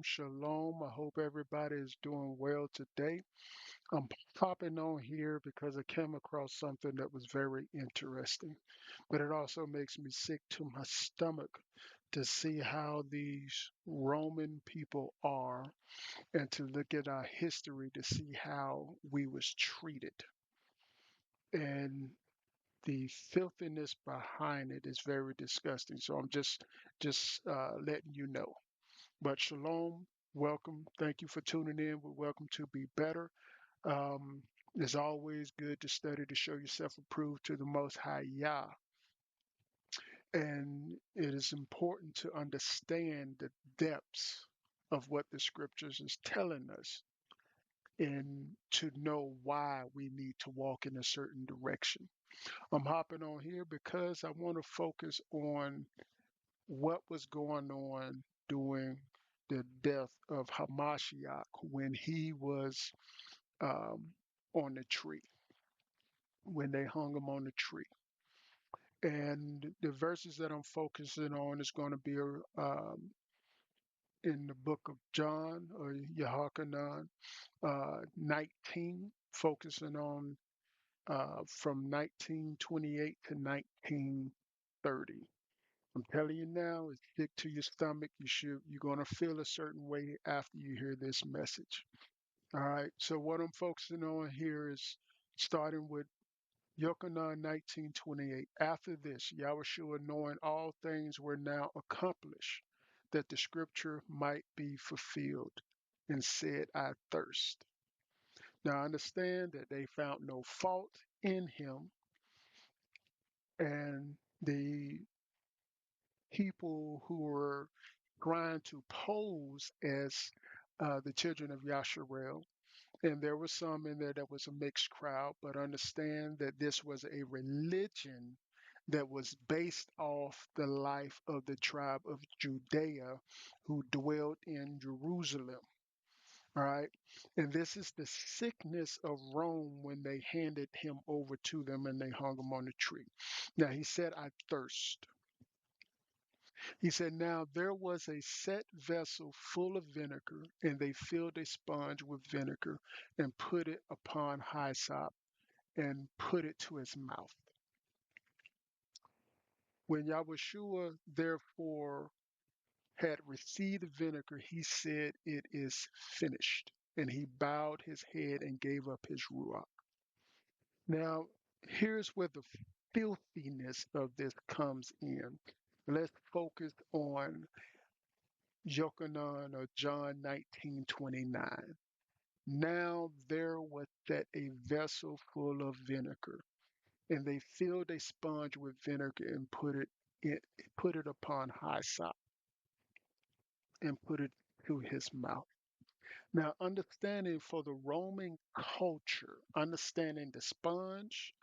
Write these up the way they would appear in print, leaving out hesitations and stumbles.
Shalom. I hope everybody is doing well today. I'm popping on here because I came across something that was very interesting, but it also makes me sick to my stomach to see how these Roman people are and to look at our history to see how we was treated. And the filthiness behind it is very disgusting. So I'm just letting you know. But shalom, welcome. Thank you for tuning in. We're welcome to Be Better. Um, it's always good to study to show yourself approved to the Most High Yah. And it is important to understand the depths of what the scriptures is telling us and to know why we need to walk in a certain direction. I'm hopping on here because I want to focus on what was going on during the death of Hamashiach when he was um, on the tree, when they hung him on the tree. And the verses that I'm focusing on is going to be in the book of John or Yehochanan 19, focusing on from 1928 to 1930. I'm telling you now, it's sick to your stomach. You're gonna feel a certain way after you hear this message. All right. So what I'm focusing on here is starting with Yochanan 19:28. After this, Yahushua, knowing all things were now accomplished, that the scripture might be fulfilled, and said, I thirst. Now understand that they found no fault in him, and the people who were trying to pose as the children of Yasharel. And there was some in there that was a mixed crowd, but understand that this was a religion that was based off the life of the tribe of Judea who dwelt in Jerusalem. All right. And this is the sickness of Rome when they handed him over to them and they hung him on a tree. Now he said, I thirst. He said, now there was a set vessel full of vinegar, and they filled a sponge with vinegar and put it upon hyssop and put it to his mouth. When Yahushua therefore had received the vinegar, he said, it is finished. And he bowed his head and gave up his ruach. Now, here's where the filthiness of this comes in. Let's focus on Yochanan or John 19:29. Now there was set a vessel full of vinegar, and they filled a sponge with vinegar and it put it upon hyssop and put it to his mouth. Now, understanding for the Roman culture, understanding the sponge,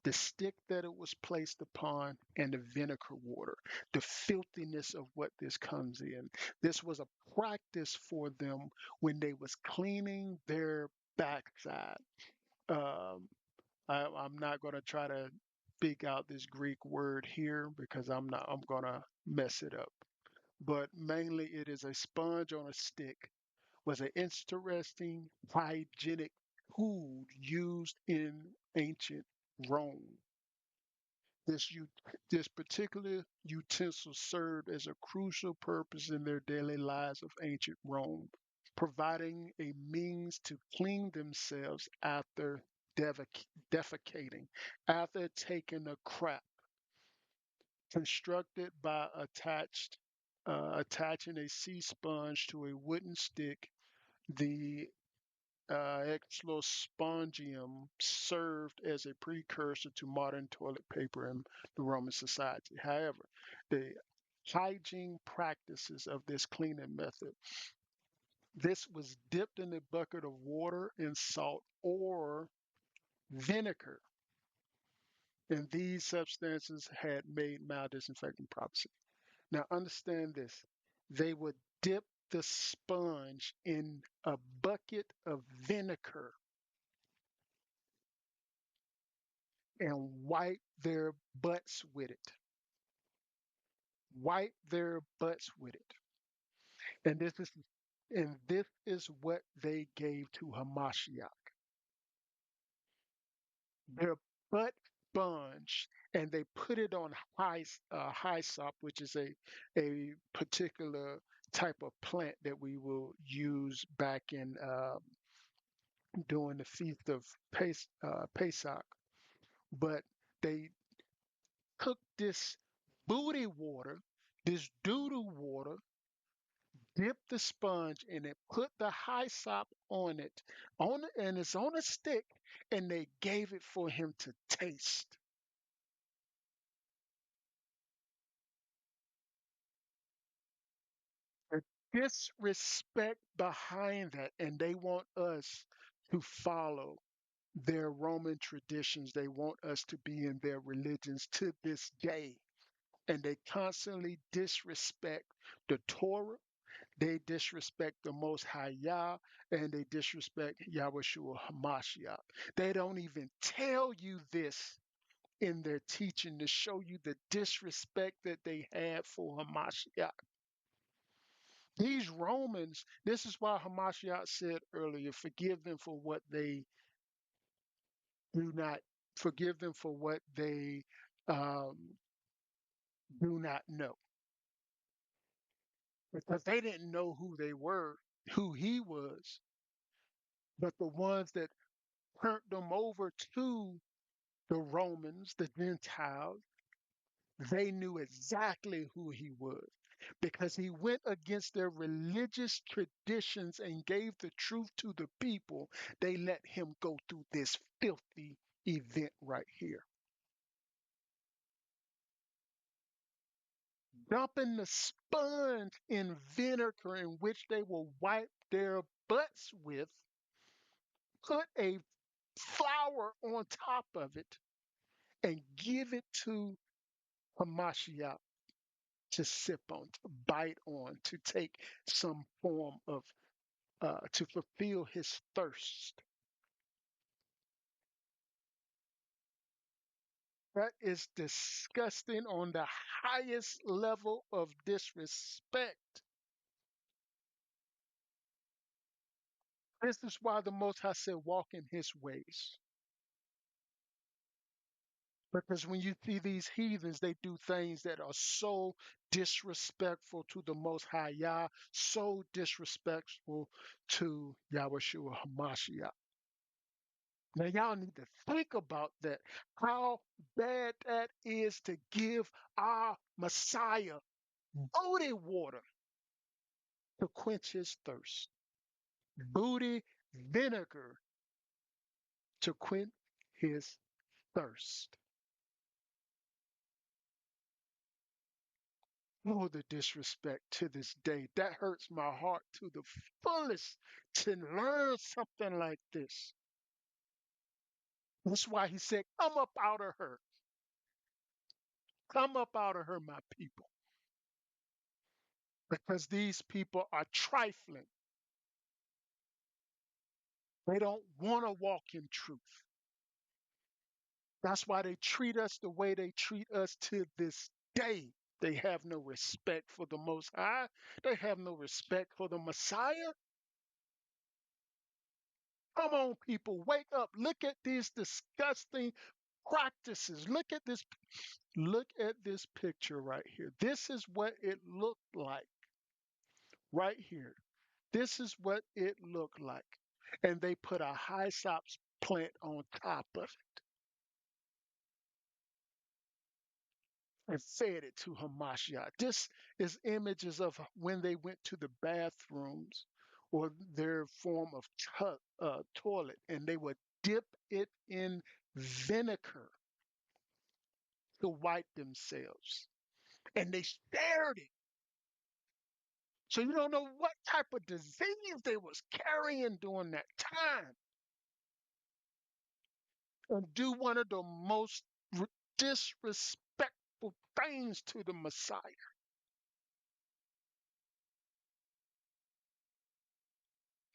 the stick that it was placed upon, and the vinegar water, the filthiness of what this comes in. This was a practice for them when they was cleaning their backside. Um, I'm not going to try to speak out this Greek word here because I'm going to mess it up. But mainly it is a sponge on a stick was an interesting hygienic tool used in ancient Rome. This, this particular utensil served as a crucial purpose in their daily lives of ancient Rome, providing a means to clean themselves after defecating, after taking a crap, constructed by attaching a sea sponge to a wooden stick. The Exlospongium served as a precursor to modern toilet paper in the Roman society. However, the hygiene practices of this cleaning method, this was dipped in a bucket of water and salt or vinegar, and these substances had made mild disinfecting properties. Now, understand this: they would dip the sponge in a bucket of vinegar and wipe their butts with it. Wipe their butts with it. And this is And this is what they gave to Hamashiach, their butt sponge, and they put it on hyssop, which is a particular type of plant that we will use back in during the feast of Pesach. But they took this booty water, this doo-doo water, dipped the sponge in it, put the hyssop on it, and it's on a stick, and they gave it for him to taste. The disrespect behind that, and they want us to follow their Roman traditions. They want us to be in their religions to this day. And they constantly disrespect the Torah. They disrespect the Most High Yah, and they disrespect Yahushua Hamashiach. They don't even tell you this in their teaching to show you the disrespect that they had for Hamashiach. These Romans, this is why Hamashiach said earlier, forgive them for what they do not, forgive them for what they um, do not know. Because they didn't know who they were, who he was, but the ones that turned them over to the Romans, the Gentiles, they knew exactly who he was because he went against their religious traditions and gave the truth to the people. They let him go through this filthy event right here. Dumping the sponge in vinegar in which they will wipe their butts with, put a flour on top of it, and give it to Hamashiach to sip on, to bite on, to take some form of, to fulfill his thirst. That is disgusting on the highest level of disrespect. This is why the Most High said, walk in his ways. Because when you see these heathens, they do things that are so disrespectful to the Most High Yah, so disrespectful to Yahushua Hamashiach. Now, y'all need to think about that, how bad that is to give our Messiah booty water to quench his thirst, booty vinegar to quench his thirst. Oh, the disrespect to this day. That hurts my heart to the fullest to learn something like this. That's why he said, come up out of her. Come up out of her, my people. Because these people are trifling. They don't want to walk in truth. That's why they treat us the way they treat us to this day. They have no respect for the Most High. They have no respect for the Messiah. Come on, people, wake up. Look at these disgusting practices. Look at this picture right here. This is what it looked like right here. This is what it looked like. And they put a hyssop plant on top of it and fed it to Hamashiach. This is images of when they went to the bathrooms or their form of toilet, and they would dip it in vinegar to wipe themselves. And they stared it. So you don't know what type of disease they was carrying during that time. And do one of the most disrespectful things to the Messiah,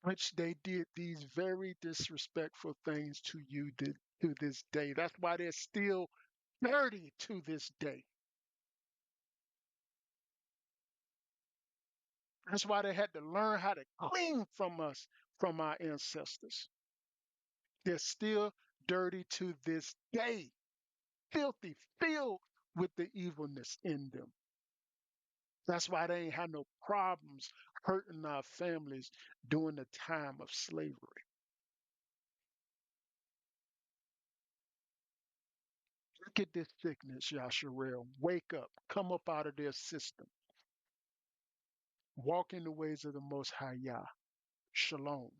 which they did these very disrespectful things to you to this day. That's why they're still dirty to this day. That's why they had to learn how to clean from us, from our ancestors. They're still dirty to this day, filthy, filled with the evilness in them. That's why they ain't had no problems hurting our families during the time of slavery. Look at this sickness, Yasharel. Wake up. Come up out of their system. Walk in the ways of the Most High Yah. Shalom.